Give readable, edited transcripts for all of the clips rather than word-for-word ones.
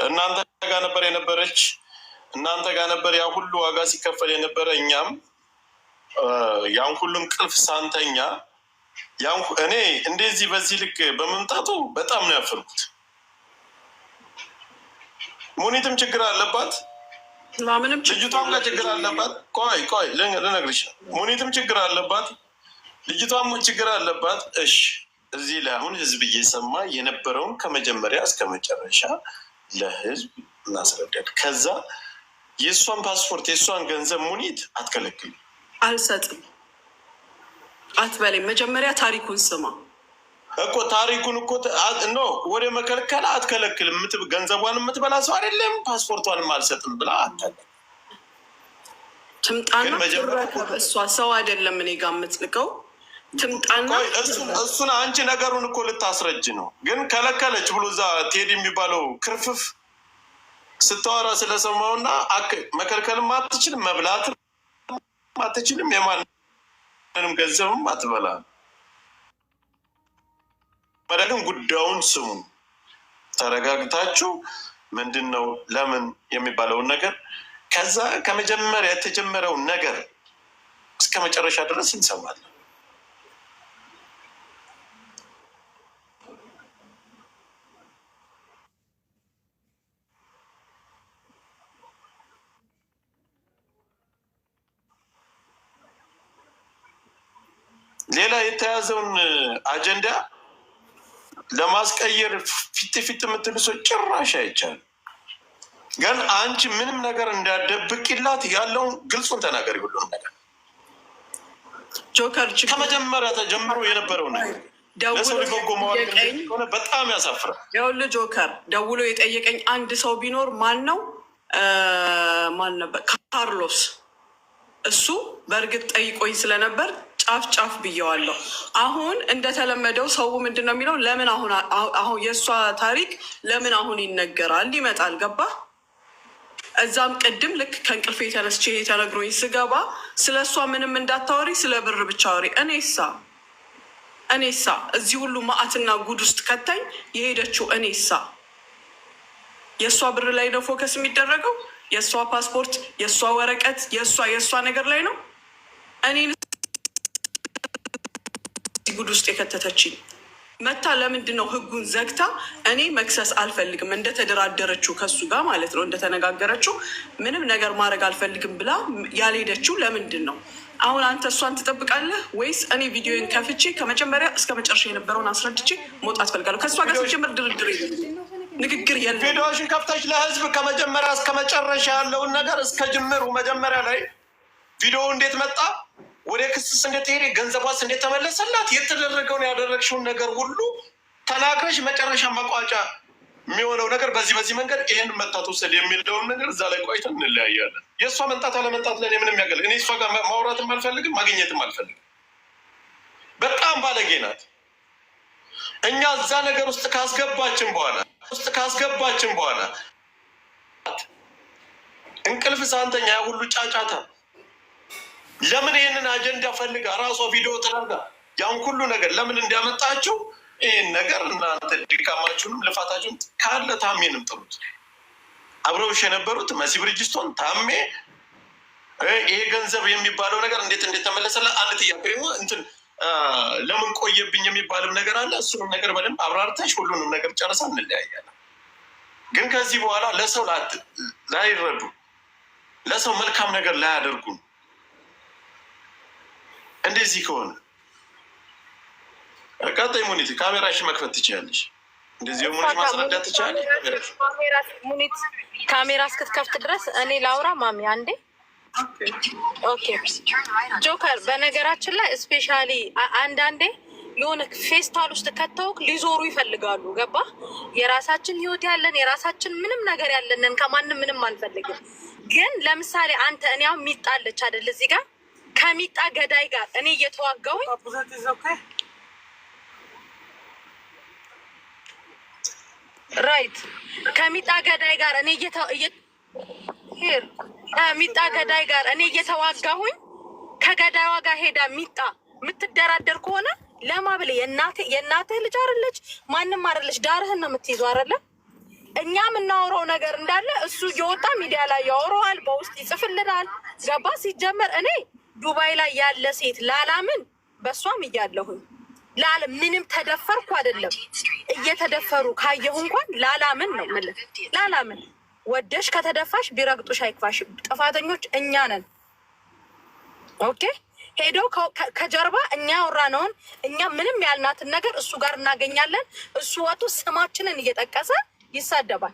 እናንተ ጋር ነበር የነበረች እናንተ ጋር ነበር ያ ሁሉ ዋጋ ሲከፈል የነበረ እኛም ያን ሁሉ እንቅልፍ ሳንተኛ እኔ እንደዚህ በዚህ ልክ በመምጣቱ በጣም ነው ያፈርኩት። ሙኒትም ችግር አለባት፣ ልጅቷም ጋር ችግር አለባት። ቆይ ልነግርሽ፣ ሙኒትም ችግር አለባት፣ ልጅቷም ችግር አለባት። እሺ እዚህ ላይ አሁን ህዝብ እየሰማ የነበረውን ከመጀመሪያ እስከ መጨረሻ ለህዝብ እናስረዳድ። ከዛ የእሷን ፓስፖርት የእሷን ገንዘብ ሙኒት አትከለክልም፣ አልሰጥም አትበለኝ። መጀመሪያ ታሪኩን ስማ እኮ ታሪኩን እኮ ወደ መከልከል አትከለክልም። ገንዘቧን የምትበላ ሰው አይደለም፣ ፓስፖርቷንም አልሰጥም ብላ አታውቅም። ትምጣና እሷ ሰው አይደለም እኔ ጋር የምትልቀው ትምጣና እሱን አንቺ ነገሩን እኮ ልታስረጅ ነው። ግን ከለከለች ብሎ እዛ ቴዲ የሚባለው ክርፍፍ ስታወራ ስለሰማውና መከልከልም አትችልም፣ መብላትም አትችልም፣ የማንንም ገንዘብም አትበላም። ግን ጉዳዩን ስሙ፣ ተረጋግታችሁ ምንድን ነው ለምን የሚባለውን ነገር ከዛ ከመጀመሪያ የተጀመረውን ነገር እስከ መጨረሻ ድረስ እንሰማለን። ሌላ የተያዘውን አጀንዳ ለማስቀየር ፊት የምትሉ ሰው ጭራሽ አይቻልም። ግን አንቺ ምንም ነገር እንዳደብቅላት ያለውን ግልጹን ተናገሪ። ሁሉንም ነገር ጆከር ከመጀመሪያ ተጀምሮ የነበረው ነገር ለሰው ሊበጎ ሆነ በጣም ያሳፍራል። ይኸውልህ ጆከር ደውሎ የጠየቀኝ አንድ ሰው ቢኖር ማን ነበር? ካርሎስ። እሱ በእርግጥ ጠይቆኝ ስለነበር ጫፍ ብየዋለሁ። አሁን እንደተለመደው ሰው ምንድን ነው የሚለው? ለምን አሁን የእሷ ታሪክ ለምን አሁን ይነገራል? ይመጣል። ገባ? እዛም ቅድም ልክ ከእንቅልፌ ተነስቼ ተነግሮኝ ስገባ ስለ እሷ ምንም እንዳታወሪ፣ ስለ ብር ብቻ ወሪ። እኔሳ እዚህ ሁሉ ማዕትና ጉድ ውስጥ ከተኝ የሄደችው እኔሳ የእሷ ብር ላይ ነው ፎከስ የሚደረገው። የእሷ ፓስፖርት፣ የእሷ ወረቀት፣ የእሷ ነገር ላይ ነው እኔን ጉድ ውስጥ የከተተችኝ መታ። ለምንድን ነው ህጉን ዘግታ? እኔ መክሰስ አልፈልግም እንደተደራደረችው ከሱ ጋር ማለት ነው እንደተነጋገረችው ምንም ነገር ማድረግ አልፈልግም ብላ ያልሄደችው ለምንድን ነው? አሁን አንተ እሷን ትጠብቃለህ ወይስ እኔ ቪዲዮን ከፍቼ ከመጀመሪያ እስከ መጨረሻ የነበረውን አስረድቼ መውጣት ፈልጋለሁ? ከእሷ ጋር ሲጀምር ድርድር ንግግር የለም። ቪዲዮሽን ከፍተሽ ለህዝብ ከመጀመሪያ እስከ መጨረሻ ያለውን ነገር እስከ ጅምሩ መጀመሪያ ላይ ቪዲዮ እንዴት መጣ፣ ወደ ክስስ እንደተሄደ፣ ገንዘቧስ እንደተመለሰላት፣ የተደረገውን ያደረግሽውን ነገር ሁሉ ተናግረሽ መጨረሻ መቋጫ የሚሆነው ነገር በዚህ መንገድ ይህን መጣት ውሰድ የሚለውን ነገር እዛ ላይ ቆይተን እንለያያለን። የእሷ መንጣት አለመንጣት ለእኔ ምንም ያገልግ። እኔ እሷ ጋር ማውራትም አልፈልግም፣ ማግኘትም አልፈልግም። በጣም ባለጌ ናት። እኛ እዛ ነገር ውስጥ ካስገባችን በኋላ እንቅልፍ ሳንተኛ ያ ሁሉ ጫጫታ ለምን ይህንን አጀንዳ ፈልጋ ራሷ ቪዲዮ ተደርጋ ያን ሁሉ ነገር ለምን እንዲያመጣችው ይህን ነገር እናንተ ድካማችሁንም ልፋታችሁን ካለ ታሜንም ጥሩት። አብረውሽ የነበሩት መሲ ብርጅስቶን፣ ታሜ፣ ይሄ ገንዘብ የሚባለው ነገር እንዴት እንደተመለሰለ አንድ ጥያቄ ደግሞ ለምን ቆየብኝ የሚባልም ነገር አለ። እሱንም ነገር በደንብ አብራርተሽ ሁሉንም ነገር ጨርሳ እንለያያለን። ግን ከዚህ በኋላ ለሰው ላይረዱ፣ ለሰው መልካም ነገር ላያደርጉ እንደዚህ ከሆነ ቀጣይ ሙኒት ካሜራሽ መክፈት ትችላለሽ። እንደዚህ ሙኒት ማስረዳት ትችላለሽ። ሙኒት ካሜራ እስክትከፍት ድረስ እኔ ላውራ ማሚ አንዴ። ኦኬ ጆከር፣ በነገራችን ላይ ስፔሻሊ አንዳንዴ የሆነ ፌስታል ውስጥ ከተውክ ሊዞሩ ይፈልጋሉ። ገባ? የራሳችን ህይወት ያለን የራሳችን ምንም ነገር ያለንን ከማንም ምንም አንፈልግም። ግን ለምሳሌ አንተ እኔ አሁን ሚጣለች አይደል? እዚህ ጋር ከሚጣ ገዳይ ጋር እኔ እየተዋጋሁኝ ራይት ከሚጣ ገዳይ ጋር እኔ ከሚጣ ገዳይ ጋር እኔ እየተዋጋሁኝ ከገዳይዋ ጋር ሄዳ ሚጣ የምትደራደር ከሆነ ለማ ብለህ የእናትህ ልጅ አይደለች ማንም አይደለች፣ ዳርህን ነው የምትይዘው አይደለ? እኛ የምናወራው ነገር እንዳለ እሱ እየወጣ ሚዲያ ላይ ያወራዋል፣ በውስጥ ይጽፍልናል። ገባ? ሲጀመር እኔ ዱባይ ላይ ያለ ሴት ላላምን በእሷም እያለሁኝ ምንም ተደፈርኩ አይደለም እየተደፈሩ ካየሁ እንኳን ላላምን ነው የምልህ። ላላምን ወደሽ ከተደፋሽ ቢረግጡሽ አይክፋሽ። ጥፋተኞች እኛ ነን። ኦኬ ሄደው ከጀርባ እኛ ያወራነውን እኛ ምንም ያልናትን ነገር እሱ ጋር እናገኛለን። እሱ ወጡ ስማችንን እየጠቀሰ ይሳደባል።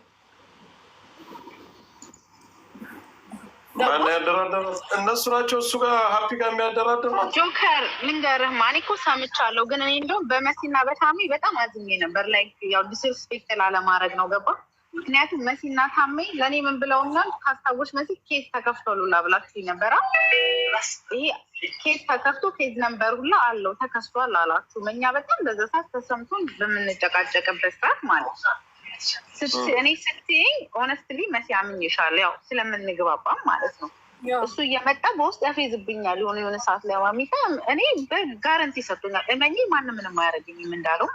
ማን ያደራደራል? እነሱ ናቸው እሱ ጋር ሀፒ ጋር የሚያደራድራል። ጆከር ልንገርህ፣ ማን እኮ ሰምቻለሁ፣ ግን እኔ እንደውም በመሲና በታሜ በጣም አዝኜ ነበር። ላይ ያው ዲስሪስፔክት ላለማድረግ ነው ገባ። ምክንያቱም መሲና ታሜ ለእኔ ምን ብለውኛል? ካስታወሽ መሲ ኬስ ተከፍቶ ሉላ ብላችሁ ነበራ። ይሄ ኬስ ተከፍቶ ኬዝ ነንበር ሁላ አለው ተከስቷል አላችሁም። እኛ በጣም በዛ ሰዓት ተሰምቶን በምንጨቃጨቅበት ሰዓት ማለት ነው እኔ ስትይኝ ኦነስትሊ መሲ አምኜሻለሁ፣ ያው ስለምንግባባም ማለት ነው። እሱ እየመጣ በውስጥ ያፌዝብኛል የሆነ ሰዓት ላይ ማሚታ እኔ በጋረንቲ ሰጥቶኛል። እመኚ ማንም ምንም አያደርግኝም እንዳለው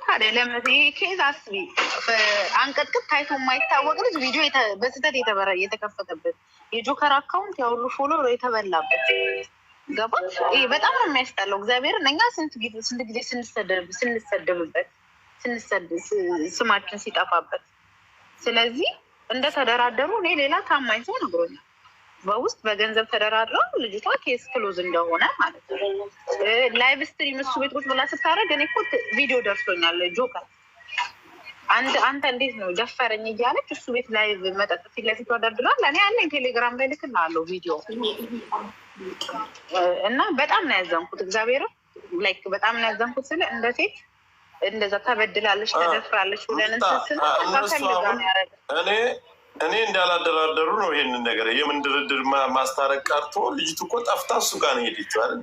ታዲያ ለምን ኬዝ አስቢ። አንቀጥቅጥ ታይቶ የማይታወቅ ልጅ ቪዲዮ በስህተት የተከፈተበት የጆከር አካውንት ያሁሉ ፎሎ የተበላበት ገባ። ይሄ በጣም ነው የሚያስጠላው። እግዚአብሔርን እኛ ስንት ጊዜ ስንሰደብበት ስማችን ሲጠፋበት። ስለዚህ እንደተደራደሩ እኔ ሌላ ታማኝ ሰው ነግሮኛል። በውስጥ በገንዘብ ተደራድረው ልጅቷ ኬስ ክሎዝ እንደሆነ ማለት ነው። ላይቭ ስትሪም እሱ ቤት ቁጭ ብላ ስታደርግ እኔ እኮ ቪዲዮ ደርሶኛል። ጆከር አንተ እንዴት ነው ደፈረኝ እያለች እሱ ቤት ላይቭ መጠጥ ፊት ለፊት ተደርድሯል። እኔ አለኝ ቴሌግራም ላይ ልክልሃለሁ ቪዲዮ እና በጣም ነው ያዘንኩት። እግዚአብሔር ላይክ በጣም ነው ያዘንኩት። ስለ እንደ ሴት እንደዛ ተበድላለች ተደፍራለች ብለን እኔ እንዳላደራደሩ ነው ይሄንን ነገር የምን ድርድር ማስታረቅ ቀርቶ ልጅቱ እኮ ጠፍታ እሱ ጋር ነው ሄደችው አይደል?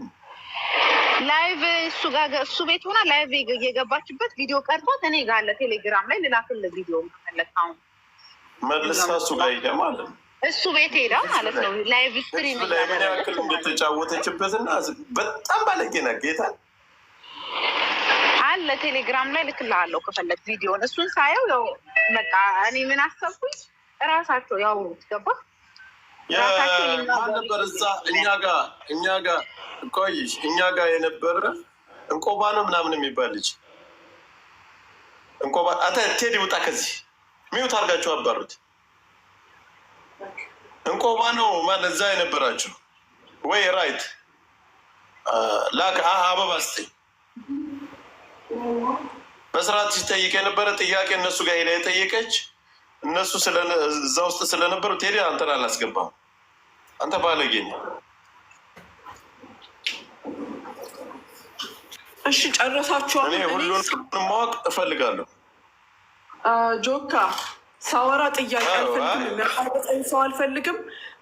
ላይቭ እሱ ጋር እሱ ቤት ሆና ላይቭ እየገባችበት ቪዲዮ ቀርቷት እኔ ጋር አለ ቴሌግራም ላይ ልላክልህ ቪዲዮ ማለት ነው። መልሳ እሱ ጋር ሄደ ማለት ነው። እሱ ቤት ሄዳ ማለት ነው ላይቭ ስትሪም ያክል እንደተጫወተችበትና በጣም ባለጌ ነው ጌታ አለ ቴሌግራም ላይ ልክልሃለሁ ከፈለግ ቪዲዮን። እሱን ሳየው ያው በቃ እኔ ምን አሰብኩኝ እራሳቸው ያውሩት ገባ። ማን ነበር እዛ እኛ ጋር ቆይሽ እኛ ጋር የነበረ እንቆባ ነው ምናምን የሚባል ልጅ እንቆባ ቴዲ ውጣ ከዚህ ሚዩት አድርጋችሁ አባሩት። እንቆባ ነው ማለት እዛ የነበራችሁ ወይ ራይት ላክ አበባ ስጠኝ በስርዓት ሲጠይቅ የነበረ ጥያቄ እነሱ ጋር ሄዳ የጠየቀች እነሱ እዛ ውስጥ ስለነበሩ ቴዲ አንተን አላስገባም። አንተ ባለጌ ነህ። እሺ ጨረሳችኋል? እኔ ሁሉን ማወቅ እፈልጋለሁ። ጆካ ሳወራ ጥያቄ አልፈልግም፣ የሚያቋርጠኝ ሰው አልፈልግም።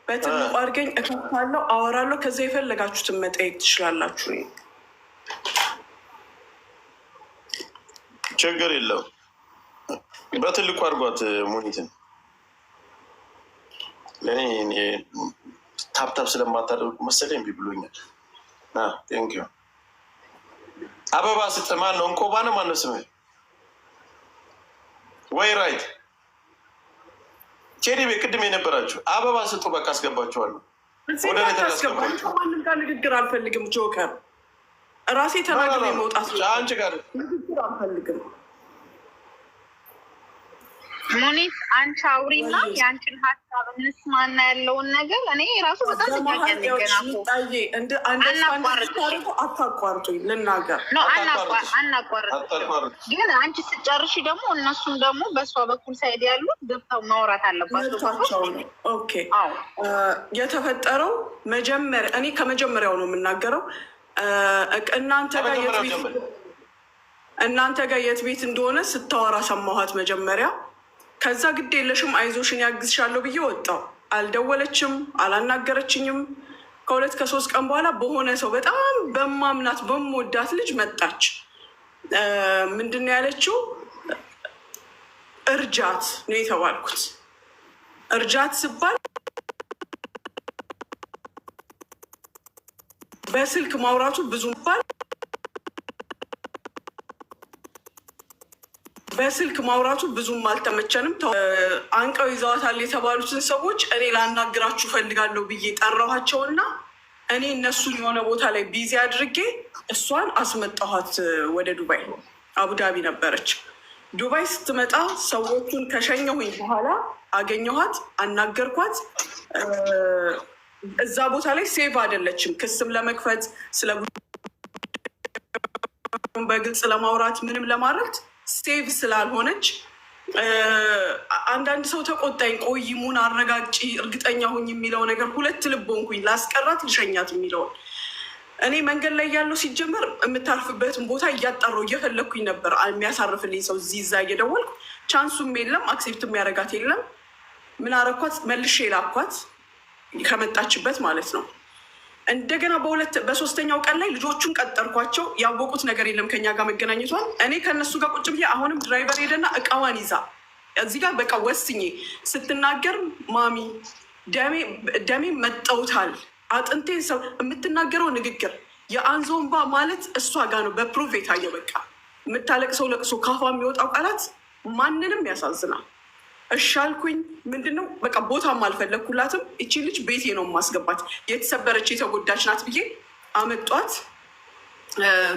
በትልቁ አድርገኝ እከፍታለሁ፣ አወራለሁ። ከዛ የፈለጋችሁትን መጠየቅ ትችላላችሁ። ችግር የለው። በትልቁ አድርጓት ሙኒትን ለእኔ ታፕታፕ ስለማታደርጉ መሰለኝ እምቢ ብሎኛል። ቴንኪው አበባ ስጥ። ማን ነው እንቆባ ነው ማነው ስምህ? ወይ ራይት ቴዲ ቤት ቅድም የነበራችሁ አበባ ስጡ። በቃ አስገባችኋለሁ። ወደ ታስገባችሁ። ማንም ጋር ንግግር አልፈልግም። ጆከር ራሴ ተናግሬ መውጣት አንቺ ጋር ንግግር አልፈልግም። ሙኒት አንቺ አውሪና የአንቺን ሀሳብ እንስማና ያለውን ነገር እኔ ራሱ በጣም አታቋርጡኝ ልናገር አናቋርጥ። ግን አንቺ ስጨርሺ ደግሞ እነሱም ደግሞ በእሷ በኩል ሳይድ ያሉት ገብተው ማውራት አለባቸው። ኦኬ የተፈጠረው መጀመሪያ እኔ ከመጀመሪያው ነው የምናገረው። እናንተ ጋር የት ቤት እንደሆነ ስታወራ ሰማኋት መጀመሪያ። ከዛ ግድ የለሽም አይዞሽን ያግዝሻለሁ ብዬ ወጣው። አልደወለችም፣ አላናገረችኝም። ከ2 ከ3 ቀን በኋላ በሆነ ሰው በጣም በማምናት በምወዳት ልጅ መጣች። ምንድን ነው ያለችው? እርጃት ነው የተባልኩት። እርጃት ስባል በስልክ ማውራቱ ብዙ ባል በስልክ ማውራቱ ብዙም አልተመቸንም። አንቀው ይዘዋታል የተባሉትን ሰዎች እኔ ላናግራችሁ ፈልጋለሁ ብዬ ጠራኋቸውና እኔ እነሱን የሆነ ቦታ ላይ ቢዚ አድርጌ እሷን አስመጣኋት ወደ ዱባይ። አቡዳቢ ነበረች። ዱባይ ስትመጣ ሰዎቹን ከሸኘሁኝ በኋላ አገኘኋት፣ አናገርኳት። እዛ ቦታ ላይ ሴቭ አይደለችም። ክስም ለመክፈት ስለ በግልጽ ለማውራት ምንም ለማድረግ ሴቭ ስላልሆነች አንዳንድ ሰው ተቆጣኝ። ቆይ ሙን አረጋግጪ እርግጠኛ ሁኝ የሚለው ነገር ሁለት ልብ ሆንኩኝ። ላስቀራት ልሸኛት የሚለውን እኔ መንገድ ላይ ያለው ሲጀመር የምታርፍበትን ቦታ እያጣራሁ እየፈለግኩኝ ነበር። የሚያሳርፍልኝ ሰው እዚህ እዛ እየደወልኩ ቻንሱም የለም፣ አክሴፕት የሚያደርጋት የለም። ምን አረኳት? መልሼ ላኳት ከመጣችበት ማለት ነው። እንደገና በሶስተኛው ቀን ላይ ልጆቹን ቀጠርኳቸው። ያወቁት ነገር የለም ከኛ ጋር መገናኘቷን። እኔ ከእነሱ ጋር ቁጭ ብዬ አሁንም ድራይቨር ሄደና እቃዋን ይዛ እዚህ ጋር በቃ ወስኜ ስትናገር ማሚ ደሜ መጠውታል፣ አጥንቴን ሰው የምትናገረው ንግግር የአንዞንባ ማለት እሷ ጋር ነው በፕሩቭ የታየው። በቃ የምታለቅሰው ለቅሶ ካፏ የሚወጣው ቃላት ማንንም ያሳዝናል። እሺ አልኩኝ። ምንድነው በቃ ቦታም አልፈለግኩላትም። እቺ ልጅ ቤቴ ነው የማስገባት፣ የተሰበረች የተጎዳች ናት ብዬ አመጧት።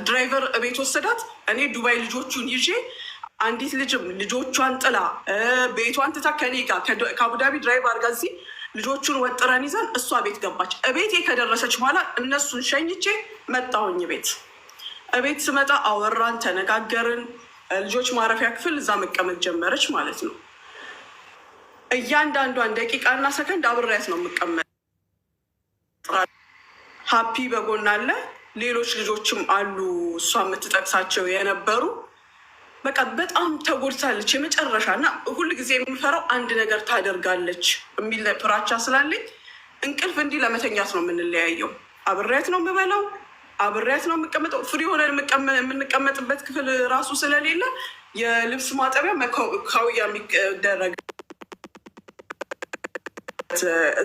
ድራይቨር ቤት ወሰዳት። እኔ ዱባይ ልጆቹን ይዤ አንዲት ልጅም ልጆቿን ጥላ ቤቷን ትታ ከኔ ጋር ከአቡዳቢ ድራይቭ አድርጋ እዚህ ልጆቹን ወጥረን ይዘን እሷ ቤት ገባች። እቤቴ ከደረሰች በኋላ እነሱን ሸኝቼ መጣሁኝ ቤት። እቤት ስመጣ አወራን፣ ተነጋገርን። ልጆች ማረፊያ ክፍል እዛ መቀመጥ ጀመረች ማለት ነው። እያንዳንዷን ደቂቃና ሰከንድ አብሬያት ነው የምቀመጥ። ሀፒ በጎን አለ፣ ሌሎች ልጆችም አሉ እሷ የምትጠቅሳቸው የነበሩ። በቃ በጣም ተጎድታለች የመጨረሻ እና ሁል ጊዜ የሚፈራው አንድ ነገር ታደርጋለች የሚል ፍራቻ ስላለኝ እንቅልፍ እንዲህ ለመተኛት ነው የምንለያየው። አብሬያት ነው የምበላው፣ አብሬያት ነው የምቀመጠው። ፍሪ ሆነን የምንቀመጥበት ክፍል ራሱ ስለሌለ የልብስ ማጠቢያ ካውያ የሚደረግ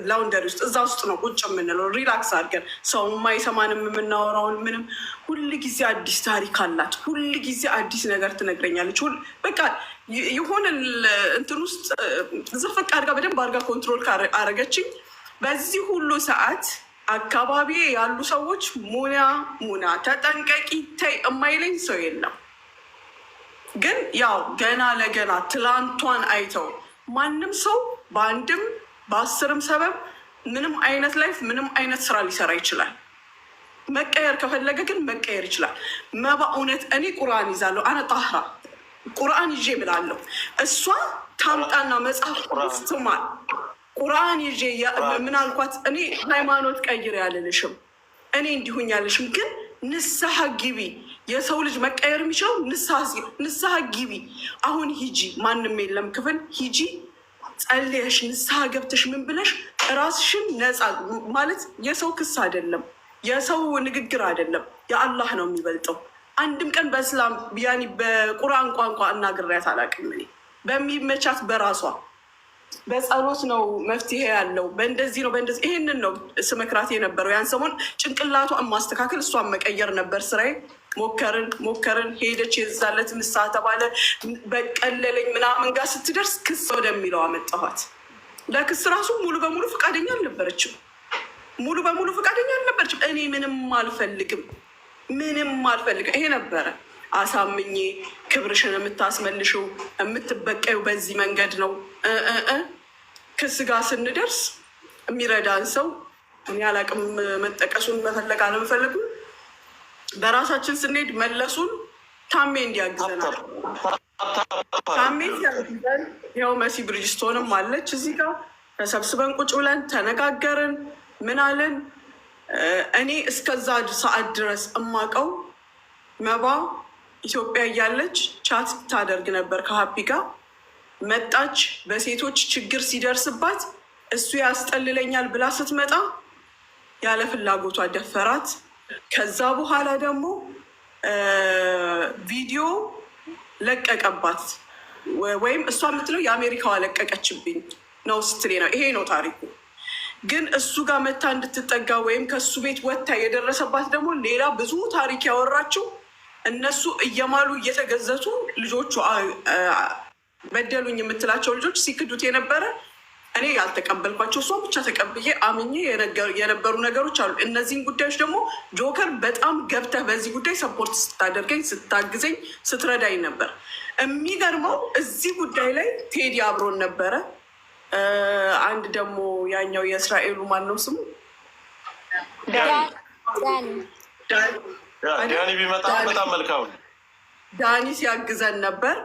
ላውንደሪ ውስጥ እዛ ውስጥ ነው ቁጭ የምንለው ሪላክስ አድርገን ሰው የማይሰማንም የምናወራውን ምንም። ሁል ጊዜ አዲስ ታሪክ አላት፣ ሁል ጊዜ አዲስ ነገር ትነግረኛለች። በቃ የሆነ እንትን ውስጥ ዝፈቅ አድርጋ በደንብ አድርጋ ኮንትሮል አረገችኝ። በዚህ ሁሉ ሰዓት አካባቢ ያሉ ሰዎች ሙና ተጠንቀቂ ተይ የማይለኝ ሰው የለም። ግን ያው ገና ለገና ትላንቷን አይተው ማንም ሰው በአንድም በአስርም ሰበብ ምንም አይነት ላይፍ ምንም አይነት ስራ ሊሰራ ይችላል። መቀየር ከፈለገ ግን መቀየር ይችላል። መባ እውነት እኔ ቁርአን ይዛለሁ፣ አነ ጣህራ ቁርአን ይዤ ብላለሁ። እሷ ታምጣና መጽሐፍ ስትማል ቁርአን ይዤ ምን አልኳት? እኔ ሃይማኖት ቀይር ያልልሽም፣ እኔ እንዲሁኝ ያልሽም፣ ግን ንስሐ ግቢ። የሰው ልጅ መቀየር የሚችለው ንስሐ ግቢ። አሁን ሂጂ፣ ማንም የለም ክፍል ሂጂ፣ ጸልየሽ ንስሐ ገብተሽ ምን ብለሽ ራስሽን ነፃ ማለት የሰው ክስ አይደለም፣ የሰው ንግግር አይደለም፣ የአላህ ነው የሚበልጠው። አንድም ቀን በእስላም ያኒ በቁርአን ቋንቋ እናግሬያት አላውቅም። እኔ በሚመቻት በራሷ በጸሎት ነው መፍትሄ ያለው። በእንደዚህ ነው በእንደዚህ ይሄንን ነው ስመክራት የነበረው። ያን ሰሞን ጭንቅላቷ ማስተካከል እሷን መቀየር ነበር ስራዬ። ሞከርን ሄደች፣ የዛለት ንስሐ ተባለ፣ በቀለለኝ ምናምን ጋር ስትደርስ ክስ ወደሚለው አመጣኋት። ለክስ ራሱ ሙሉ በሙሉ ፈቃደኛ አልነበረችም። እኔ ምንም አልፈልግም ይሄ ነበረ። አሳምኜ ክብርሽን የምታስመልሽው የምትበቀዩ በዚህ መንገድ ነው። ክስ ጋር ስንደርስ የሚረዳን ሰው እኔ አላቅም፣ መጠቀሱን መፈለግ አለመፈለጉ በራሳችን ስንሄድ መለሱን ታሜ እንዲያግዘናል። ታሜ ሲያግዘን ያው መሲ ብሪጅስቶንም አለች እዚህ ጋር ተሰብስበን ቁጭ ብለን ተነጋገርን። ምን አለን? እኔ እስከዛ ሰዓት ድረስ እማቀው መባ ኢትዮጵያ እያለች ቻት ታደርግ ነበር ከሀፒ ጋር። መጣች፣ በሴቶች ችግር ሲደርስባት እሱ ያስጠልለኛል ብላ ስትመጣ ያለ ፍላጎቷ ደፈራት። ከዛ በኋላ ደግሞ ቪዲዮ ለቀቀባት፣ ወይም እሷ የምትለው የአሜሪካዋ ለቀቀችብኝ ነው ስትሌ ነው። ይሄ ነው ታሪኩ። ግን እሱ ጋር መታ እንድትጠጋ ወይም ከእሱ ቤት ወጥታ የደረሰባት ደግሞ ሌላ ብዙ ታሪክ ያወራችው እነሱ እየማሉ እየተገዘቱ ልጆቹ በደሉኝ የምትላቸው ልጆች ሲክዱት የነበረ እኔ ያልተቀበልኳቸው እሷ ብቻ ተቀብዬ አምኜ የነበሩ ነገሮች አሉ። እነዚህን ጉዳዮች ደግሞ ጆከር በጣም ገብተህ በዚህ ጉዳይ ሰፖርት ስታደርገኝ፣ ስታግዘኝ፣ ስትረዳኝ ነበር። የሚገርመው እዚህ ጉዳይ ላይ ቴዲ አብሮን ነበረ። አንድ ደግሞ ያኛው የእስራኤሉ ማን ነው ስሙ? ዳኒ ቢመጣ በጣም መልካም ነው። ዳኒ ሲያግዘን ነበር።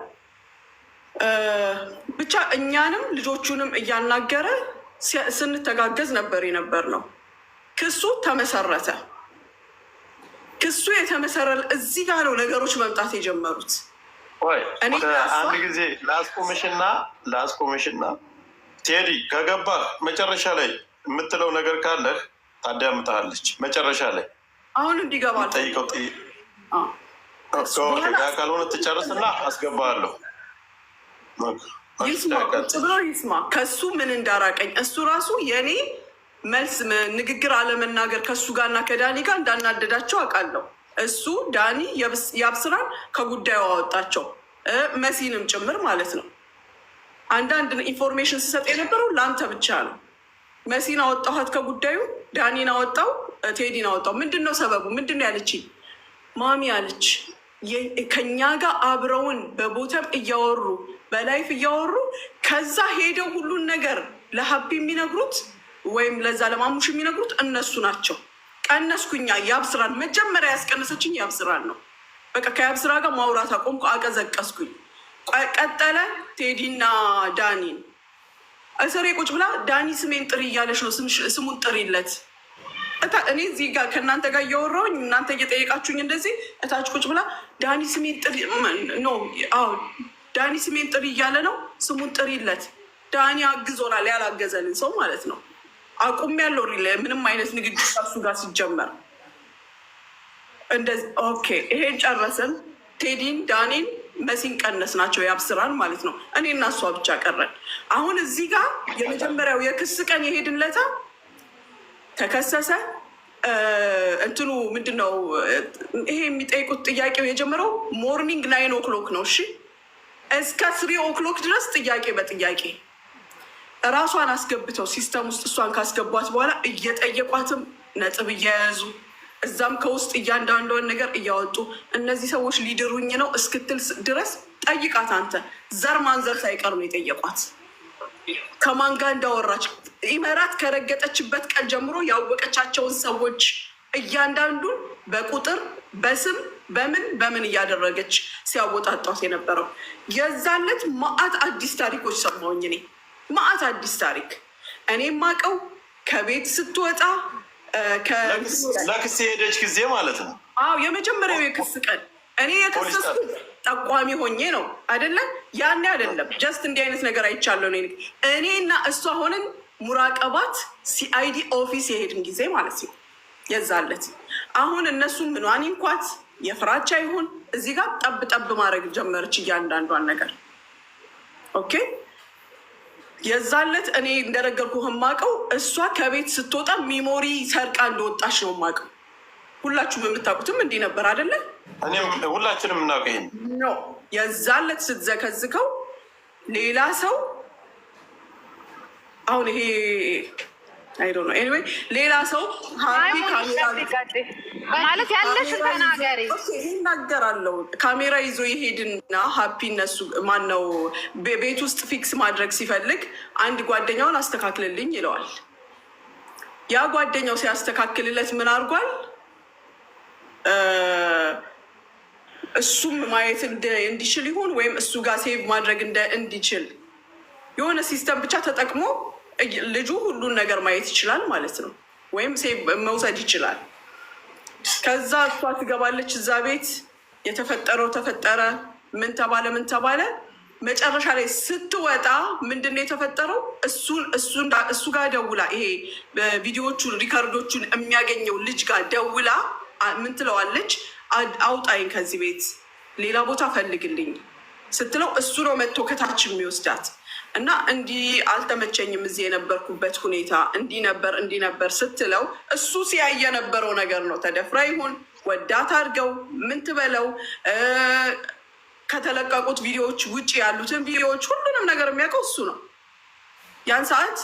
ብቻ እኛንም ልጆቹንም እያናገረ ስንተጋገዝ ነበር የነበር ነው። ክሱ ተመሰረተ። ክሱ የተመሰረረ እዚህ ጋር ነው ነገሮች መምጣት የጀመሩት። አንድ ጊዜ ላስቆምሽና ቴዲ ከገባ መጨረሻ ላይ የምትለው ነገር ካለህ ታዳምጣለች። መጨረሻ ላይ አሁን እንዲገባ ጠይቀው ካልሆነ ትጨርስና አስገባለሁ። ቁጭ ብሎ ይስማ ከሱ ምን እንዳራቀኝ። እሱ ራሱ የእኔ መልስ ንግግር አለመናገር ከሱ ጋርና ከዳኒ ጋር እንዳናደዳቸው አውቃለሁ። እሱ ዳኒ ያብስራን ከጉዳዩ አወጣቸው፣ መሲንም ጭምር ማለት ነው። አንዳንድ ኢንፎርሜሽን ስሰጥ የነበረው ለአንተ ብቻ ነው። መሲን አወጣኋት ከጉዳዩ፣ ዳኒን አወጣው፣ ቴዲን አወጣው። ምንድን ነው ሰበቡ? ምንድን ነው ያለችኝ? ማሚ አለች ከኛ ጋር አብረውን በቦተም እያወሩ በላይፍ እያወሩ ከዛ ሄደው ሁሉን ነገር ለሀቢ የሚነግሩት ወይም ለዛ ለማሙሽ የሚነግሩት እነሱ ናቸው። ቀነስኩኛ። ያብስራን መጀመሪያ ያስቀነሰችኝ ያብስራን ነው። በቃ ከያብስራ ጋር ማውራት አቆምኩ፣ አቀዘቀስኩኝ። ቀጠለ ቴዲና ዳኒን እስሬ ቁጭ ብላ ዳኒ ስሜን ጥሪ እያለች ነው፣ ስሙን ጥሪለት። እኔ እዚህ ጋር ከእናንተ ጋር እያወራሁኝ እናንተ እየጠየቃችሁኝ እንደዚህ እታች ቁጭ ብላ ዳኒ ስሜን ጥሪ ነው፣ ዳኒ ስሜን ጥሪ እያለ ነው፣ ስሙን ጥሪለት። ዳኒ አግዞናል፣ ያላገዘንን ሰው ማለት ነው። አቁም ያለው ምንም አይነት ንግግር ከሱ ጋር ሲጀመር እንደዚህ። ኦኬ ይሄን ጨረስን። ቴዲን ዳኒን መሲን ቀነስ ናቸው፣ ያብስራን ማለት ነው። እኔ እና እሷ ብቻ ቀረን። አሁን እዚህ ጋር የመጀመሪያው የክስ ቀን የሄድንለታ ተከሰሰ። እንትኑ ምንድን ነው ይሄ የሚጠይቁት ጥያቄው የጀመረው ሞርኒንግ 9 o'clock ነው። እሺ እስከ 3 o'clock ድረስ ጥያቄ በጥያቄ እራሷን አስገብተው ሲስተም ውስጥ እሷን ካስገቧት በኋላ እየጠየቋትም ነጥብ እየያዙ እዛም ከውስጥ እያንዳንዷን ነገር እያወጡ እነዚህ ሰዎች ሊድሩኝ ነው እስክትል ድረስ ጠይቃት አንተ። ዘር ማንዘር ሳይቀር ነው የጠየቋት። ከማን ጋር እንዳወራች ኢመራት ከረገጠችበት ቀን ጀምሮ ያወቀቻቸውን ሰዎች እያንዳንዱን በቁጥር በስም በምን እያደረገች ሲያወጣጧት የነበረው። የዛለት ማአት አዲስ ታሪኮች ሰማሁኝ እኔ። ማአት አዲስ ታሪክ እኔ ማቀው ከቤት ስትወጣ ለክስ የሄደች ጊዜ ማለት ነው። አዎ የመጀመሪያው የክስ ቀን እኔ የከሰስኩ ጠቋሚ ሆኜ ነው አይደለም፣ ያኔ አይደለም። ጀስት እንዲህ አይነት ነገር አይቻለሁ እኔ እና እሷ ሆነን ሙራቀባት ሲአይዲ ኦፊስ የሄድን ጊዜ ማለት ነው የዛለት። አሁን እነሱ ምኗን እንኳት የፍራቻ ይሁን እዚህ ጋር ጠብ ማድረግ ጀመረች እያንዳንዷን ነገር። ኦኬ የዛለት እኔ እንደነገርኩህ የማውቀው እሷ ከቤት ስትወጣ ሚሞሪ ሰርቃ እንደወጣች ነው የማውቀው። ሁላችሁም የምታውቁትም እንዲህ ነበር አይደለም? ሁላችንም እናውቀው ይሄን ነው። የዛለት ስትዘከዝከው ሌላ ሰው አሁን ይሄ አይዶ ነው። ኤኒዌይ ሌላ ሰው ማለት ያለሽ ተናገሪ ይናገራለሁ። ካሜራ ይዞ የሄድና ሀፒ እነሱ ማነው ቤት ውስጥ ፊክስ ማድረግ ሲፈልግ አንድ ጓደኛውን አስተካክልልኝ ይለዋል። ያ ጓደኛው ሲያስተካክልለት ምን አድርጓል? እሱም ማየት እንዲችል ይሁን ወይም እሱ ጋር ሴቭ ማድረግ እንዲችል የሆነ ሲስተም ብቻ ተጠቅሞ ልጁ ሁሉን ነገር ማየት ይችላል ማለት ነው፣ ወይም ሴቭ መውሰድ ይችላል። ከዛ እሷ ትገባለች እዛ ቤት። የተፈጠረው ተፈጠረ። ምን ተባለ። መጨረሻ ላይ ስትወጣ ምንድን ነው የተፈጠረው? እሱ ጋር ደውላ ይሄ ቪዲዮዎቹን ሪከርዶቹን የሚያገኘው ልጅ ጋር ደውላ ምን ትለዋለች? አውጣኝ ከዚህ ቤት ሌላ ቦታ ፈልግልኝ ስትለው እሱ ነው መጥቶ ከታች የሚወስዳት እና እንዲህ አልተመቸኝም፣ እዚህ የነበርኩበት ሁኔታ እንዲህ ነበር ስትለው እሱ ሲያይ የነበረው ነገር ነው። ተደፍራ ይሁን ወዳት አድርገው ምን ትበለው ከተለቀቁት ቪዲዮዎች ውጭ ያሉትን ቪዲዮዎች ሁሉንም ነገር የሚያውቀው እሱ ነው። ያን ሰዓት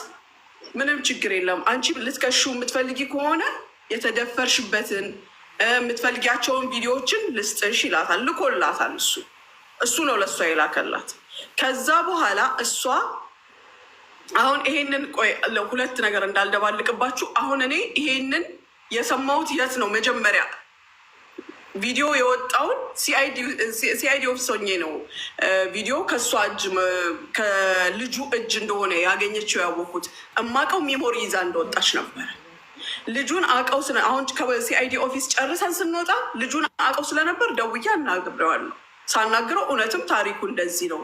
ምንም ችግር የለም። አንቺ ልትከሹ የምትፈልጊ ከሆነ የተደፈርሽበትን የምትፈልጊያቸውን ቪዲዮዎችን ልስጥሽ ይላታል። ልኮላታል። እሱ ነው ለእሷ የላከላት። ከዛ በኋላ እሷ አሁን ይሄንን ቆይ ሁለት ነገር እንዳልደባልቅባችሁ፣ አሁን እኔ ይሄንን የሰማሁት የት ነው? መጀመሪያ ቪዲዮ የወጣውን ሲአይዲ ኦፊስ ሆኜ ነው ቪዲዮ ከእሷ እጅ ከልጁ እጅ እንደሆነ ያገኘችው ያወቅኩት። እማቀው ሜሞሪ ይዛ እንደወጣች ነበረ። ልጁን አቀው አሁን ከሲአይዲ ኦፊስ ጨርሰን ስንወጣ ልጁን አቀው ስለነበር ደውዬ አናግሬዋለሁ። ሳናግረው እውነትም ታሪኩ እንደዚህ ነው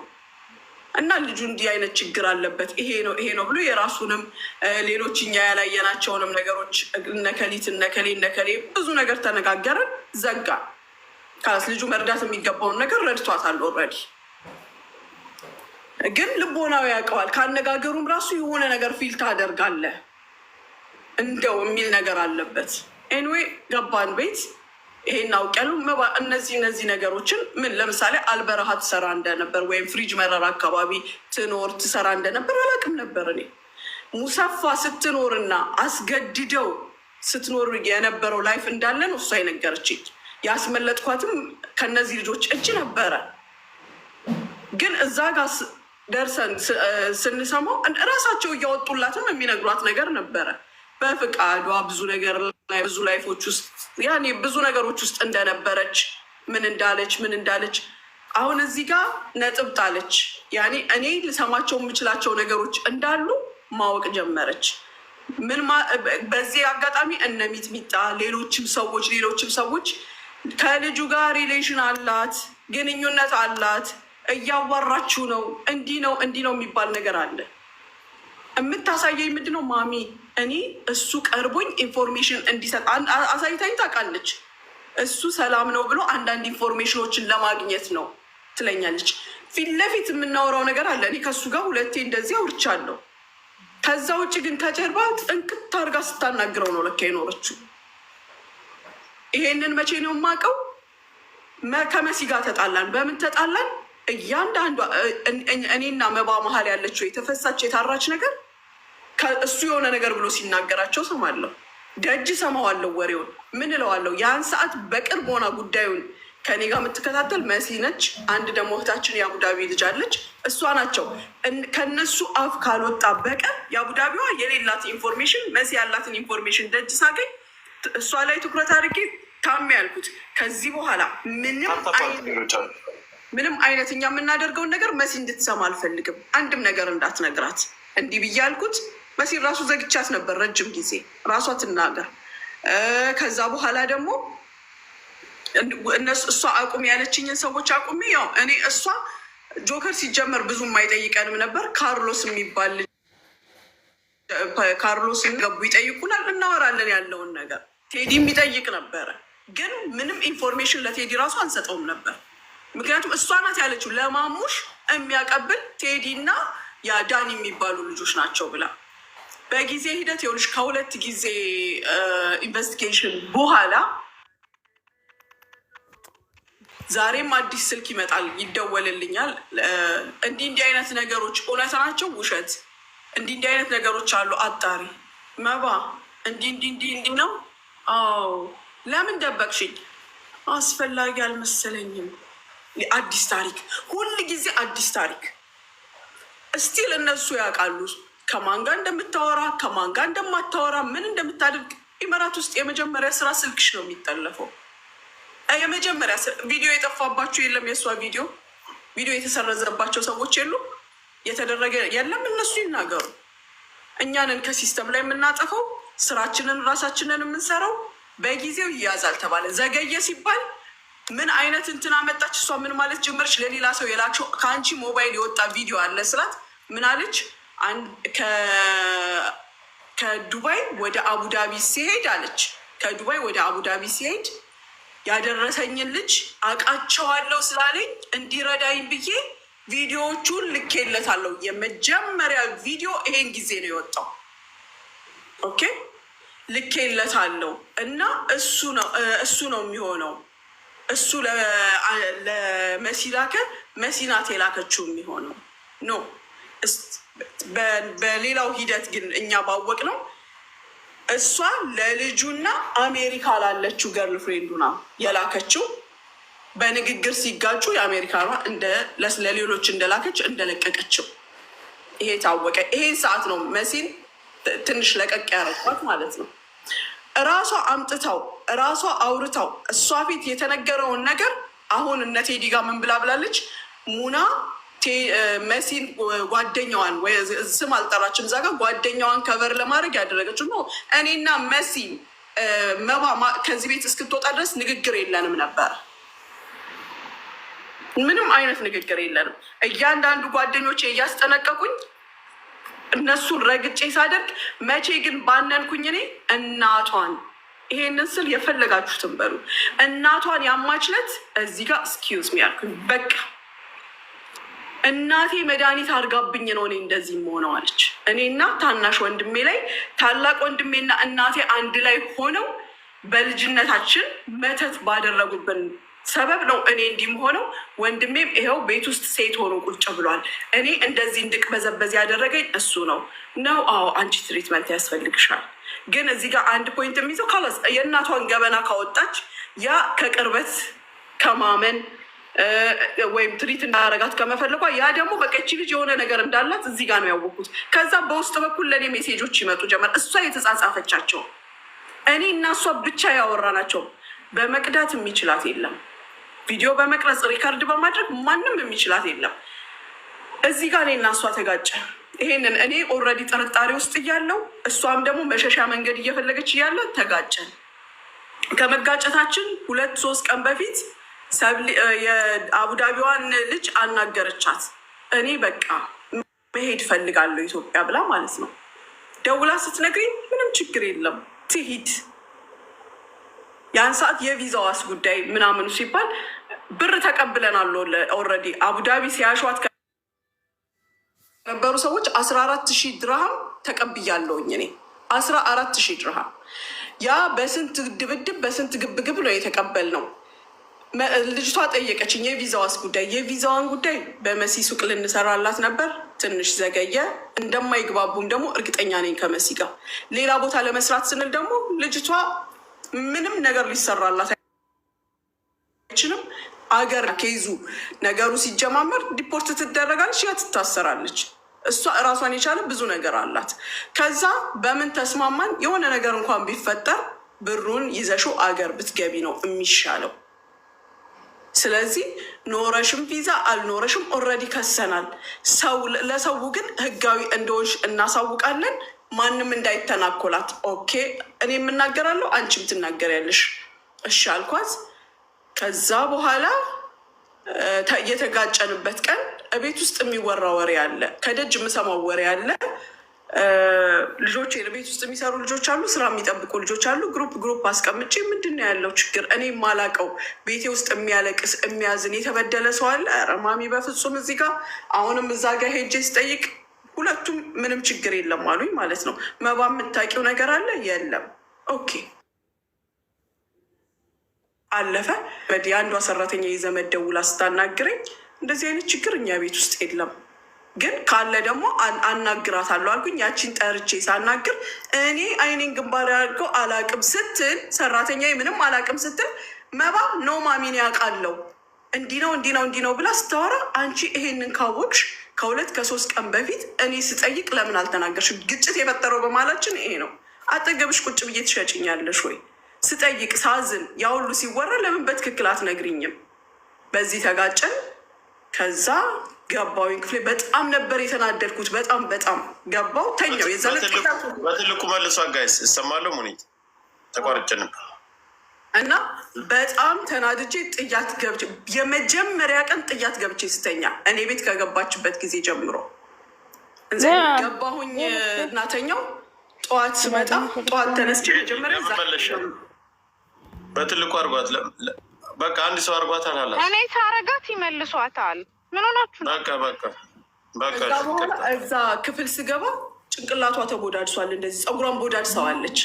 እና ልጁ እንዲህ አይነት ችግር አለበት ይሄ ነው ብሎ የራሱንም ሌሎች እኛ ያላየናቸውንም ነገሮች እነከሌ ብዙ ነገር ተነጋገርን፣ ዘጋ። ካስ ልጁ መርዳት የሚገባውን ነገር ረድቷታል ኦልሬዲ። ግን ልቦናው ያውቀዋል። ካነጋገሩም ራሱ የሆነ ነገር ፊል ታደርጋለህ እንደው የሚል ነገር አለበት። ኤንዌይ ገባን ቤት ይሄን አውቄያለሁ። እነዚህ ነገሮችን ምን ለምሳሌ አልበረሃ ትሰራ እንደነበር ወይም ፍሪጅ መረር አካባቢ ትሰራ እንደነበር አላውቅም ነበር። እኔ ሙሰፋ ስትኖርና አስገድደው ስትኖር የነበረው ላይፍ እንዳለ ነው እሷ የነገረችኝ። ያስመለጥኳትም ከነዚህ ልጆች እጅ ነበረ። ግን እዛ ጋር ደርሰን ስንሰማው እራሳቸው እያወጡላትም የሚነግሯት ነገር ነበረ። በፍቃዷ ብዙ ላይፎች ውስጥ ያኔ ብዙ ነገሮች ውስጥ እንደነበረች ምን እንዳለች አሁን እዚህ ጋር ነጥብ ጣለች። ያኔ እኔ ልሰማቸው የምችላቸው ነገሮች እንዳሉ ማወቅ ጀመረች። በዚህ አጋጣሚ እነ ሚጥሚጣ ሌሎችም ሰዎች ከልጁ ጋር ሪሌሽን አላት፣ ግንኙነት አላት፣ እያዋራችሁ ነው፣ እንዲህ ነው የሚባል ነገር አለ። የምታሳየኝ ምንድነው ማሚ እኔ እሱ ቀርቦኝ ኢንፎርሜሽን እንዲሰጥ አሳይታኝ ታውቃለች። እሱ ሰላም ነው ብሎ አንዳንድ ኢንፎርሜሽኖችን ለማግኘት ነው ትለኛለች። ፊት ለፊት የምናወራው ነገር አለ። እኔ ከእሱ ጋር 2 እንደዚህ አውርቻለሁ። ከዛ ውጭ ግን ከጀርባ ጥንቅት አድርጋ ስታናግረው ነው ለካ የኖረችው። ይሄንን መቼ ነው የማውቀው? ከመሲ ጋር ተጣላን። በምን ተጣላን? እያንዳንዷ እኔና መባ መሀል ያለችው የተፈሳች የታራች ነገር እሱ የሆነ ነገር ብሎ ሲናገራቸው ሰማለሁ። ደጅ ሰማዋለሁ። ወሬውን ምን እለዋለሁ? ያን ሰዓት በቅርብ ሆና ጉዳዩን ከኔ ጋር የምትከታተል መሲ ነች። አንድ ደግሞ እህታችን የአቡዳቢ ልጅ አለች። እሷ ናቸው። ከነሱ አፍ ካልወጣ በቀር የአቡዳቢዋ የሌላት ኢንፎርሜሽን መሲ ያላትን ኢንፎርሜሽን ደጅ ሳገኝ እሷ ላይ ትኩረት አድርጌ ታሜ ያልኩት ከዚህ በኋላ ምንም አይነት እኛ የምናደርገውን ነገር መሲ እንድትሰማ አልፈልግም። አንድም ነገር እንዳትነግራት እንዲህ ብዬ አልኩት። መሲ ራሱ ዘግቻት ነበር ረጅም ጊዜ ራሷ ትናገር። ከዛ በኋላ ደግሞ እሷ አቁም ያለችኝን ሰዎች አቁሜ ያው እኔ እሷ ጆከር ሲጀመር ብዙ የማይጠይቀንም ነበር። ካርሎስን ገቡ ይጠይቁናል፣ እናወራለን ያለውን ነገር። ቴዲ የሚጠይቅ ነበረ፣ ግን ምንም ኢንፎርሜሽን ለቴዲ ራሱ አንሰጠውም ነበር። ምክንያቱም እሷ ናት ያለችው ለማሙሽ የሚያቀብል ቴዲ እና ያ ዳኒ የሚባሉ ልጆች ናቸው ብላ። በጊዜ ሂደት ይኸውልሽ ከ2 ጊዜ ኢንቨስቲጌሽን በኋላ ዛሬም አዲስ ስልክ ይመጣል፣ ይደወልልኛል። እንዲህ አይነት ነገሮች እውነት ናቸው ውሸት፣ እንዲህ አይነት ነገሮች አሉ፣ አጣሪ መባ እንዲህ ነው። አዎ ለምን ደበቅሽኝ? አስፈላጊ አልመሰለኝም። አዲስ ታሪክ፣ ሁል ጊዜ አዲስ ታሪክ። እስቲል እነሱ ያውቃሉ ከማን ጋር እንደምታወራ ከማን ጋር እንደማታወራ ምን እንደምታደርግ። ኢመራት ውስጥ የመጀመሪያ ስራ ስልክሽ ነው የሚጠለፈው። የመጀመሪያ ቪዲዮ የጠፋባቸው የለም። የእሷ ቪዲዮ የተሰረዘባቸው ሰዎች የሉ፣ የተደረገ የለም። እነሱ ይናገሩ። እኛንን ከሲስተም ላይ የምናጠፈው ስራችንን ራሳችንን የምንሰራው። በጊዜው ይያዛል ተባለ። ዘገየ ሲባል ምን አይነት እንትን አመጣች እሷ? ምን ማለት ጀመረች? ለሌላ ሰው የላቸው ከአንቺ ሞባይል የወጣ ቪዲዮ አለ ስላት ምን አለች? ከዱባይ ወደ አቡዳቢ ሲሄድ አለች። ከዱባይ ወደ አቡዳቢ ሲሄድ ያደረሰኝን ልጅ አውቃቸዋለሁ ስላለኝ እንዲረዳኝ ብዬ ቪዲዮዎቹን ልኬለታለሁ። የመጀመሪያ ቪዲዮ ይሄን ጊዜ ነው የወጣው። ኦኬ ልኬለታለሁ እና እሱ ነው የሚሆነው። እሱ ለመሲ ላከ፣ መሲ ናት የላከችው የሚሆነው ኖ። በሌላው ሂደት ግን እኛ ባወቅ ነው እሷ ለልጁና አሜሪካ ላለችው ገርል ፍሬንዱና የላከችው። በንግግር ሲጋጩ የአሜሪካኗ ለሌሎች እንደላከች እንደለቀቀችው ይሄ ታወቀ። ይሄን ሰዓት ነው መሲን ትንሽ ለቀቅ ያረኳት ማለት ነው። እራሷ አምጥታው እራሷ አውርታው እሷ ፊት የተነገረውን ነገር አሁን እነ ቴዲ ጋር ምን ብላለች? ሙና መሲን ጓደኛዋን ወይ ስም አልጠራችም፣ እዛ ጋር ጓደኛዋን ከቨር ለማድረግ ያደረገችው ነው። እኔና መሲ መባ ከዚህ ቤት እስክትወጣ ድረስ ንግግር የለንም ነበር። ምንም አይነት ንግግር የለንም። እያንዳንዱ ጓደኞቼ እያስጠነቀቁኝ እነሱን ረግጬ ሳደርግ መቼ ግን ባነንኩኝ እኔ እናቷን ይሄንን ስል የፈለጋችሁትን በሉ። እናቷን ያማችለት እዚህ ጋር እስኪውዝ ሚ ያልኩኝ በቃ እናቴ መድኃኒት አድርጋብኝ ነው እኔ እንደዚህ መሆነው አለች። እኔና ታናሽ ወንድሜ ላይ ታላቅ ወንድሜና እናቴ አንድ ላይ ሆነው በልጅነታችን መተት ባደረጉብን ሰበብ ነው እኔ እንዲህም ሆነው። ወንድሜም ይኸው ቤት ውስጥ ሴት ሆኖ ቁጭ ብሏል። እኔ እንደዚህ እንድቅበዘበዝ ያደረገኝ እሱ ነው። አዎ አንቺ ትሪትመንት ያስፈልግሻል። ግን እዚህ ጋር አንድ ፖይንት የሚይዘው ካላስ የእናቷን ገበና ካወጣች ያ ከቅርበት ከማመን ወይም ትሪት እንዳረጋት ከመፈለጓ ያ ደግሞ በቃ ይቺ ልጅ የሆነ ነገር እንዳላት እዚህ ጋር ነው ያወቅኩት። ከዛ በውስጥ በኩል ለእኔ ሜሴጆች ይመጡ ጀመር። እሷ የተጻጻፈቻቸው እኔ እና እሷ ብቻ ያወራናቸው። በመቅዳት የሚችላት የለም። ቪዲዮ በመቅረጽ ሪካርድ በማድረግ ማንም የሚችላት የለም። እዚህ ጋር እኔ እና እሷ ተጋጨ። ይሄንን እኔ ኦልሬዲ ጥርጣሬ ውስጥ እያለው እሷም ደግሞ መሸሻ መንገድ እየፈለገች እያለ ተጋጨን። ከመጋጨታችን 2-3 ቀን በፊት የአቡዳቢዋን ልጅ አናገረቻት። እኔ በቃ መሄድ ፈልጋለሁ ኢትዮጵያ ብላ ማለት ነው። ደውላ ስትነግሪኝ ምንም ችግር የለም ትሂድ። ያን ሰዓት የቪዛዋስ ጉዳይ ምናምኑ ሲባል ብር ተቀብለናል ኦልሬዲ አቡዳቢ ሲያሸዋት ከነበሩ ሰዎች 14,000 ድርሃም ተቀብያለሁኝ እኔ 14,000 ድርሃም። ያ በስንት ድብድብ በስንት ግብግብ ነው የተቀበልነው። ልጅቷ ጠየቀችኝ የቪዛዋስ ጉዳይ። የቪዛዋን ጉዳይ በመሲ ሱቅ ልንሰራላት ነበር፣ ትንሽ ዘገየ። እንደማይግባቡም ደግሞ እርግጠኛ ነኝ ከመሲ ጋር። ሌላ ቦታ ለመስራት ስንል ደግሞ ልጅቷ ምንም ነገር ሊሰራላት አይችልም። አገር ኬዙ ነገሩ ሲጀማመር ዲፖርት ትደረጋለች፣ ያ ትታሰራለች። እሷ እራሷን የቻለ ብዙ ነገር አላት። ከዛ በምን ተስማማን? የሆነ ነገር እንኳን ቢፈጠር ብሩን ይዘሹ አገር ብትገቢ ነው የሚሻለው። ስለዚህ ኖረሽም ቪዛ አልኖረሽም ኦልሬዲ ከሰናል። ለሰው ግን ህጋዊ እንደሆንሽ እናሳውቃለን። ማንም እንዳይተናኮላት። ኦኬ እኔ የምናገራለሁ፣ አንቺም ትናገሪያለሽ። እሺ አልኳት። ከዛ በኋላ የተጋጨንበት ቀን ቤት ውስጥ የሚወራ ወሬ አለ፣ ከደጅ የምሰማው ወሬ አለ። ልጆች ቤት ውስጥ የሚሰሩ ልጆች አሉ፣ ስራ የሚጠብቁ ልጆች አሉ። ግሩፕ አስቀምጬ ምንድን ነው ያለው ችግር? እኔ የማላቀው ቤቴ ውስጥ የሚያለቅስ የሚያዝን የተበደለ ሰው አለ? ኧረ ማሚ በፍጹም እዚህ ጋር አሁንም እዛ ጋር ሄጄ ስጠይቅ ሁለቱም ምንም ችግር የለም አሉኝ ማለት ነው። መባ የምታውቂው ነገር አለ? የለም። ኦኬ አለፈ። አንዷ ሰራተኛ የዘመድ ደውላ ስታናግረኝ እንደዚህ አይነት ችግር እኛ ቤት ውስጥ የለም፣ ግን ካለ ደግሞ አናግራታለሁ አልኩኝ። ያቺን ጠርቼ ሳናግር እኔ አይኔን ግንባር ያድርገው አላቅም ስትል ሰራተኛ ምንም አላቅም ስትል መባ ኖ ማሚን ያውቃለው እንዲህ ነው ብላ ስታወራ አንቺ ይሄንን ካወቅሽ ከ2-3 ቀን በፊት እኔ ስጠይቅ ለምን አልተናገርሽም? ግጭት የፈጠረው በማላችን ይሄ ነው። አጠገብሽ ቁጭ ብዬ ትሸጭኛለሽ ወይ? ስጠይቅ ሳዝን ያ ሁሉ ሲወራ ለምን በትክክል አትነግሪኝም? በዚህ ተጋጨን። ከዛ ገባሁኝ ክፍሌ። በጣም ነበር የተናደድኩት። በጣም ገባው ተኛው። በትልቁ መልሷ ጋይስ እሰማለሁ። ሙኒት ተቋርጬ ነበር እና በጣም ተናድጄ ጥያት ገብቼ የመጀመሪያ ቀን ጥያት ገብቼ ስተኛ እኔ ቤት ከገባችበት ጊዜ ጀምሮ ገባሁኝ እናተኛው። ጠዋት ስመጣ ጠዋት ተነስቼ መጀመሪያ በትልቁ አርጓት። በቃ አንድ ሰው አርጓት አላላት። እኔ ሳረጋት ይመልሷታል። ምን ሆናችሁ? በቃ እዛ ክፍል ስገባ ጭንቅላቷ ተቦዳድሷል። እንደዚህ ፀጉሯን ቦዳድሰዋለች።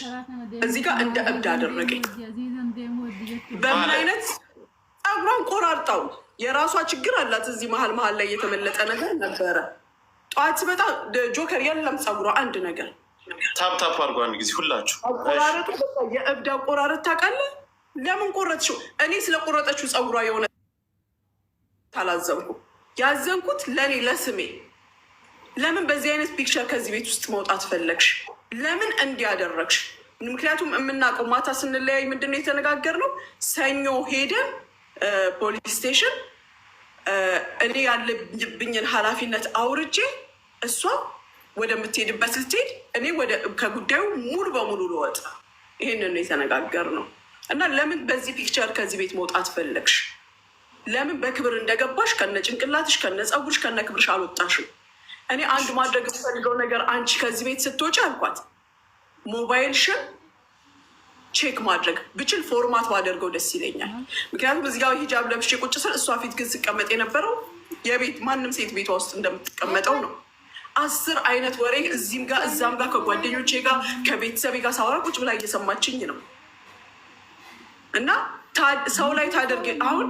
እዚህ ጋር እንደ እብድ አደረገኝ። በምን አይነት ፀጉሯን ቆራርጣው የራሷ ችግር አላት። እዚህ መሀል መሀል ላይ የተመለጠ ነገር ነበረ። ጠዋት በጣም ጆከር የለም ፀጉሯ አንድ ነገር ታፕታፕ አድርጎ አንድ ጊዜ ሁላችሁ አቆራረጡ የእብድ አቆራረጥ ታውቃለህ? ለምን ቆረጥሽው? እኔ ስለቆረጠችው ፀጉሯ የሆነ አላዘንኩ። ያዘንኩት ለእኔ ለስሜ ለምን በዚህ አይነት ፒክቸር ከዚህ ቤት ውስጥ መውጣት ፈለግሽ? ለምን እንዲያደረግሽ? ምክንያቱም የምናውቀው ማታ ስንለያይ ምንድን ነው የተነጋገርነው? ሰኞ ሄደን ፖሊስ ስቴሽን እኔ ያለብኝን ኃላፊነት አውርጄ እሷ ወደምትሄድበት ስትሄድ እኔ ከጉዳዩ ሙሉ በሙሉ ልወጣ። ይህንን ነው የተነጋገርነው። እና ለምን በዚህ ፒክቸር ከዚህ ቤት መውጣት ፈለግሽ? ለምን በክብር እንደገባሽ ከነ ጭንቅላትሽ ከነ ፀጉርሽ ከነ ክብርሽ አልወጣሽም? እኔ አንድ ማድረግ የምፈልገው ነገር አንቺ ከዚህ ቤት ስትወጪ አልኳት፣ ሞባይልሽን ቼክ ማድረግ ብችል ፎርማት ባደርገው ደስ ይለኛል። ምክንያቱም እዚህ ጋር ሂጃብ ለብሼ ቁጭ ስል እሷ ፊት ግን ስቀመጥ የነበረው የቤት ማንም ሴት ቤቷ ውስጥ እንደምትቀመጠው ነው። 10 አይነት ወሬ እዚህም ጋር እዛም ጋር ከጓደኞቼ ጋር ከቤተሰቤ ጋር ሳወራ ቁጭ ብላ እየሰማችኝ ነው። እና ሰው ላይ ታደርግ አሁን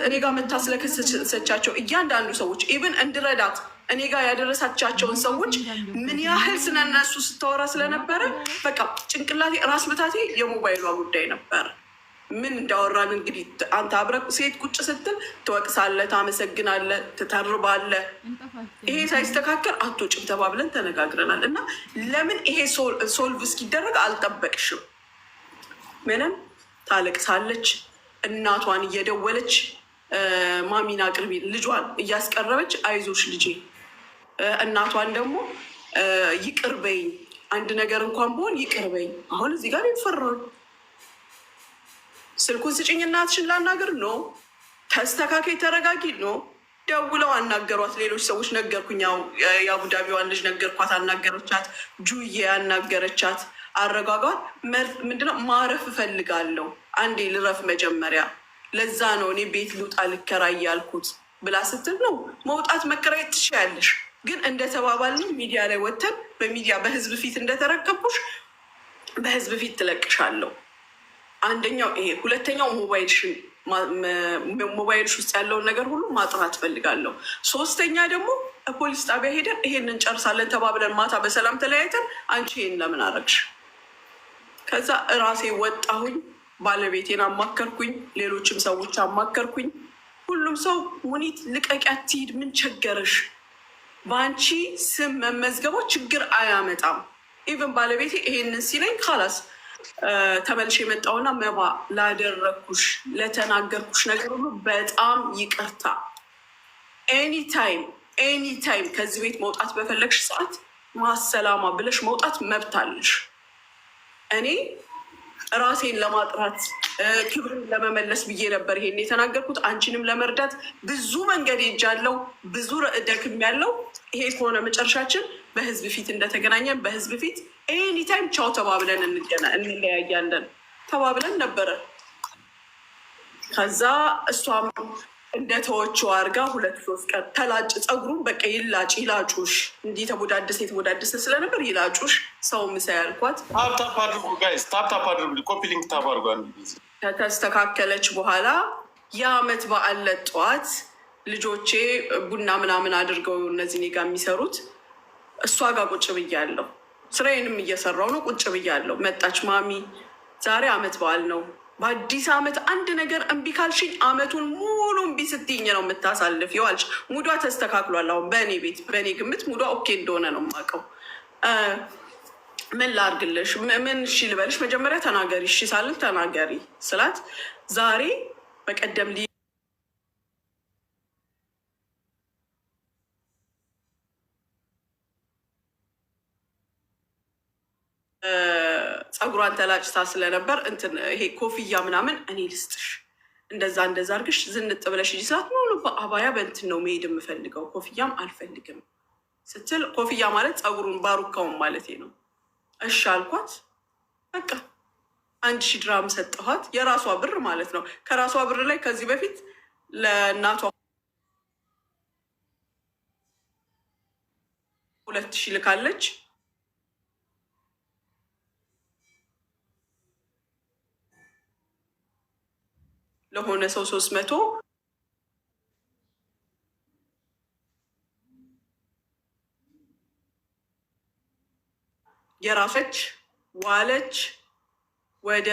እኔ ጋር መታ ስለከሰሰቻቸው እያንዳንዱ ሰዎች ኢቭን እንድረዳት እኔ ጋር ያደረሳቻቸውን ሰዎች ምን ያህል ስለነሱ ስታወራ ስለነበረ በቃ ጭንቅላቴ ራስ ምታቴ የሞባይሏ ጉዳይ ነበረ። ምን እንዳወራን እንግዲህ አንተ አብረህ ሴት ቁጭ ስትል ትወቅሳለህ፣ ታመሰግናለህ፣ ትተርባለህ። ይሄ ሳይስተካከል አትወጭም ተባብለን ተነጋግረናል። እና ለምን ይሄ ሶልቭ እስኪደረግ አልጠበቅሽም? ምንም ታለቅሳለች። እናቷን እየደወለች ማሚና ቅርቢ ልጇን እያስቀረበች አይዞሽ ልጄ፣ እናቷን ደግሞ ይቅር በይኝ፣ አንድ ነገር እንኳን በሆን ይቅር በይኝ። አሁን እዚህ ጋር ይፈራሉ። ስልኩን ስጭኝ እናትሽን ላናገር ነው። ተስተካከይ፣ ተረጋጊ ነው። ደውለው አናገሯት። ሌሎች ሰዎች ነገርኩኝ። የአቡዳቢዋን ልጅ ነገርኳት፣ አናገረቻት። ጁዬ ያናገረቻት አረጋጓት። ምንድነው ማረፍ እፈልጋለሁ፣ አንዴ ልረፍ መጀመሪያ፣ ለዛ ነው እኔ ቤት ልውጣ ልከራይ ያልኩት ብላ ስትል ነው። መውጣት መከራየት ትችያለሽ፣ ግን እንደተባባልን ሚዲያ ላይ ወተን በሚዲያ በህዝብ ፊት እንደተረከብኩሽ በህዝብ ፊት ትለቅሻለሁ። አንደኛው ይሄ። ሁለተኛው ሞባይልሽ ውስጥ ያለውን ነገር ሁሉ ማጥራት ፈልጋለሁ። ሶስተኛ ደግሞ ፖሊስ ጣቢያ ሄደን ይሄንን ጨርሳለን ተባብለን ማታ በሰላም ተለያይተን አንቺ ይሄን ለምን አረግሽ? ከዛ እራሴ ወጣሁኝ፣ ባለቤቴን አማከርኩኝ፣ ሌሎችም ሰዎች አማከርኩኝ። ሁሉም ሰው ሙኒት ልቀቂያት ትሂድ፣ ምን ቸገረሽ? በአንቺ ስም መመዝገቦ ችግር አያመጣም። ኢቨን ባለቤቴ ይሄንን ሲለኝ ካላስ ተመልሼ የመጣውና መባ ላደረግኩሽ ለተናገርኩሽ ነገር ሁሉ በጣም ይቅርታ። ኤኒታይም ከዚህ ቤት መውጣት በፈለግሽ ሰዓት ማሰላማ ብለሽ መውጣት መብት አለሽ። እኔ ራሴን ለማጥራት ክብርን ለመመለስ ብዬ ነበር ይሄን የተናገርኩት። አንቺንም ለመርዳት ብዙ መንገድ ሄጃለሁ፣ ብዙ ደክም ያለው። ይሄ ከሆነ መጨረሻችን በህዝብ ፊት እንደተገናኘን በህዝብ ፊት ኤኒታይም ቻው ተባብለን እንለያያለን ተባብለን ነበረ። ከዛ እሷም እንደተወችው አድርጋ 2-3 ቀን ተላጭ፣ ፀጉሩን በቃ ይላጩሽ፣ እንዲህ የተቦዳደሰ ስለነበር ይላጩሽ፣ ሰው ምሳ ያልኳት። ታፕታፕ አድርጉ፣ ኮፒ ሊንክ ታፕ አድርጓል። ከተስተካከለች በኋላ የአመት በዓል ጠዋት ልጆቼ ቡና ምናምን አድርገው እነዚህ እኔ ጋ የሚሰሩት እሷ ጋር ቁጭ ብያለሁ። ስራዬንም እየሰራው ነው። ቁጭ ብያለሁ። መጣች። ማሚ ዛሬ አመት በዓል ነው፣ በአዲስ አመት አንድ ነገር እምቢ ካልሽኝ አመቱን ሙሉ እምቢ ስትይኝ ነው የምታሳልፊው አለች። ሙዷ ተስተካክሏል። አሁን በእኔ ቤት በእኔ ግምት ሙዷ ኦኬ እንደሆነ ነው የማውቀው። ምን ላድርግልሽ? ምን እሺ ልበልሽ? መጀመሪያ ተናገሪ። እሺ ሳልል ተናገሪ ስላት ዛሬ በቀደም ፀጉሯን ተላጭታ ስለነበር እንትን ይሄ ኮፍያ ምናምን እኔ ልስጥሽ፣ እንደዛ አርግሽ ዝንጥ ብለሽ ሂጂ ስላት ሙሉ በአባያ በእንትን ነው መሄድ የምፈልገው፣ ኮፍያም አልፈልግም ስትል፣ ኮፍያ ማለት ፀጉሩን ባሩካውን ማለት ነው። እሺ አልኳት። በቃ 1000 ድራም ሰጠኋት። የራሷ ብር ማለት ነው። ከራሷ ብር ላይ ከዚህ በፊት ለእናቷ 2000 ልካለች። ለሆነ ሰው 300 የራፈች ዋለች ወደ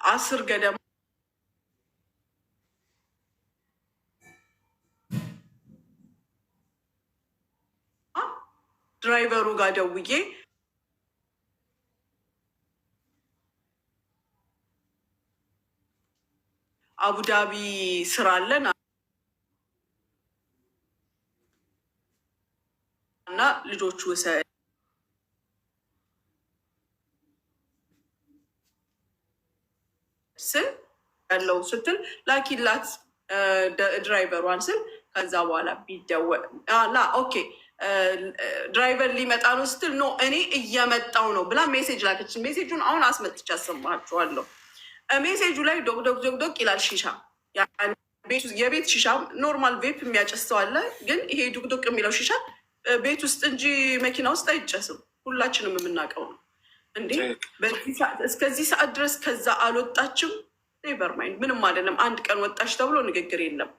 10 ገደማ ድራይቨሩ ጋር ደውዬ አቡዳቢ ስራ አለን እና ልጆቹ ስል ያለው ስትል ላኪላት ድራይቨሯን ስል ከዛ በኋላ ቢደወል ኦኬ ድራይቨር ሊመጣ ነው ስትል ኖ እኔ እየመጣው ነው ብላ ሜሴጅ ላከች። ሜሴጁን አሁን አስመጥቼ አሰማችኋለሁ። ሜሴጁ ላይ ዶቅ ይላል ሺሻ፣ የቤት ሺሻ ኖርማል ቬፕ የሚያጨሰው አለ። ግን ይሄ ዶቅ የሚለው ሺሻ ቤት ውስጥ እንጂ መኪና ውስጥ አይጨስም። ሁላችንም የምናውቀው ነው። እንዴ እስከዚህ ሰዓት ድረስ ከዛ አልወጣችም። ኔቨር ማይንድ ምንም አይደለም። አንድ ቀን ወጣች ተብሎ ንግግር የለም።